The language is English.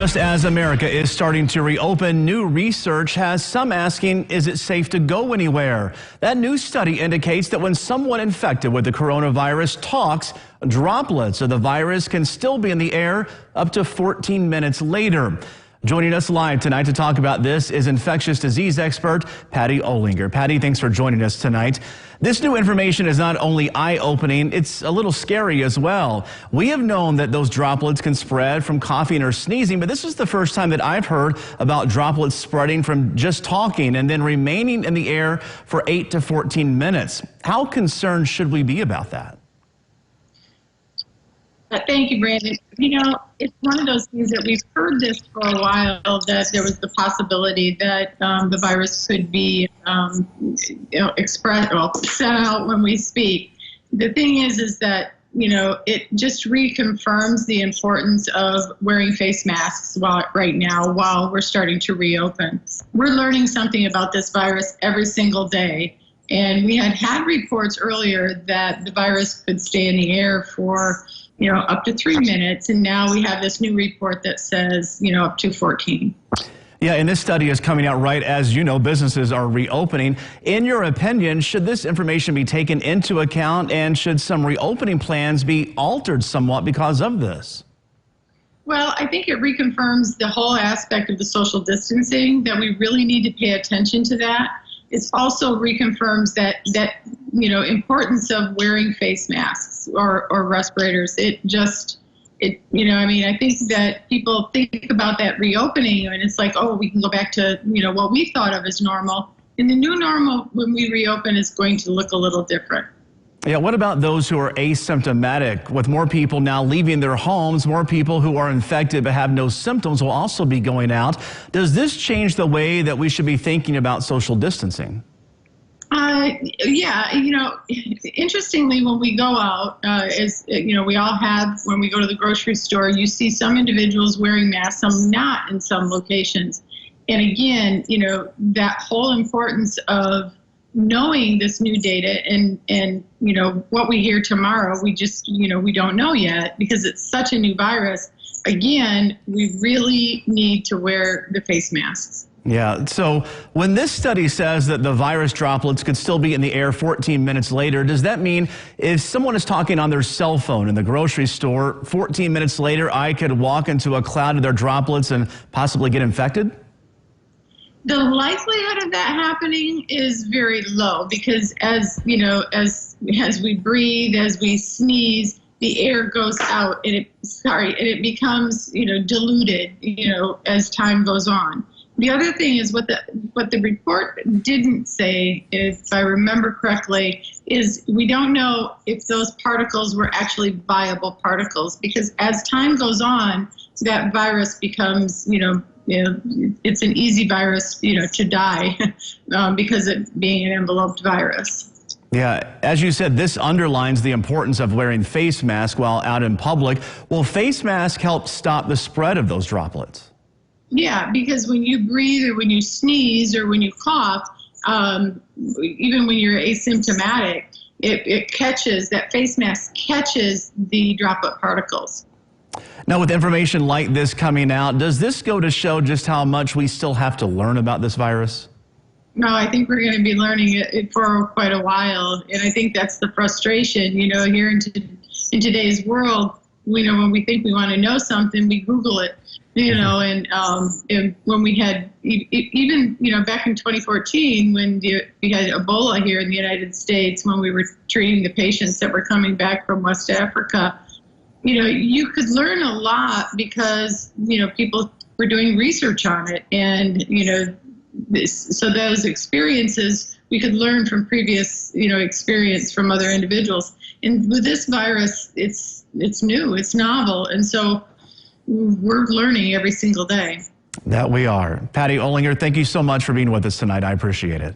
Just as America is starting to reopen, new research has some asking, is it safe to go anywhere? That new study indicates that when someone infected with the coronavirus talks, droplets of the virus can still be in the air up to 14 minutes later. Joining us live tonight to talk about this is infectious disease expert Patty Olinger. Patty, thanks for joining us tonight. This new information is not only eye-opening, it's a little scary as well. We have known that those droplets can spread from coughing or sneezing, but this is the first time that I've heard about droplets spreading from just talking and then remaining in the air for 8 to 14 minutes. How concerned should we be about that? Thank you, Brandon. It's one of those things that we've heard this for a while, that there was the possibility that the virus could be sent out when we speak. The thing is that, it just reconfirms the importance of wearing face masks right now while we're starting to reopen. We're learning something about this virus every single day. And we had reports earlier that the virus could stay in the air for up to 3 minutes, and now we have this new report that says, up to 14. Yeah, and this study is coming out right as, businesses are reopening. In your opinion, should this information be taken into account, and should some reopening plans be altered somewhat because of this? Well, I think it reconfirms the whole aspect of the social distancing, that we really need to pay attention to that. It also reconfirms that importance of wearing face masks or respirators. I think that people think about that reopening and it's like, oh, we can go back to, what we thought of as normal. And the new normal when we reopen is going to look a little different. Yeah, what about those who are asymptomatic? With more people now leaving their homes, more people who are infected but have no symptoms will also be going out. Does this change the way that we should be thinking about social distancing? Interestingly, when we go out, we all have, when we go to the grocery store, you see some individuals wearing masks, some not in some locations. And again, that whole importance of knowing this new data and what we hear tomorrow, we just, we don't know yet because it's such a new virus. Again, we really need to wear the face masks. Yeah, so when this study says that the virus droplets could still be in the air 14 minutes later, does that mean if someone is talking on their cell phone in the grocery store, 14 minutes later, I could walk into a cloud of their droplets and possibly get infected? The likelihood of that happening is very low because as we breathe, as we sneeze, the air goes out and it becomes, diluted, as time goes on. The other thing is what the report didn't say, if I remember correctly, is we don't know if those particles were actually viable particles because as time goes on, that virus becomes, it's an easy virus, to die because of being an enveloped virus. Yeah, as you said, this underlines the importance of wearing face masks while out in public. Will face masks help stop the spread of those droplets? Yeah, because when you breathe or when you sneeze or when you cough, even when you're asymptomatic, that face mask catches the droplet particles. Now, with information like this coming out, does this go to show just how much we still have to learn about this virus? No, I think we're going to be learning it for quite a while. And I think that's the frustration, here in today's world, when we think we want to know something, we Google it, and when we had, even, back in 2014, when we had Ebola here in the United States, when we were treating the patients that were coming back from West Africa, you could learn a lot because, people were doing research on it. And, so those experiences, we could learn from previous, experience from other individuals. And with this virus, it's new, it's novel. And so we're learning every single day. That we are. Patty Olinger, thank you so much for being with us tonight. I appreciate it.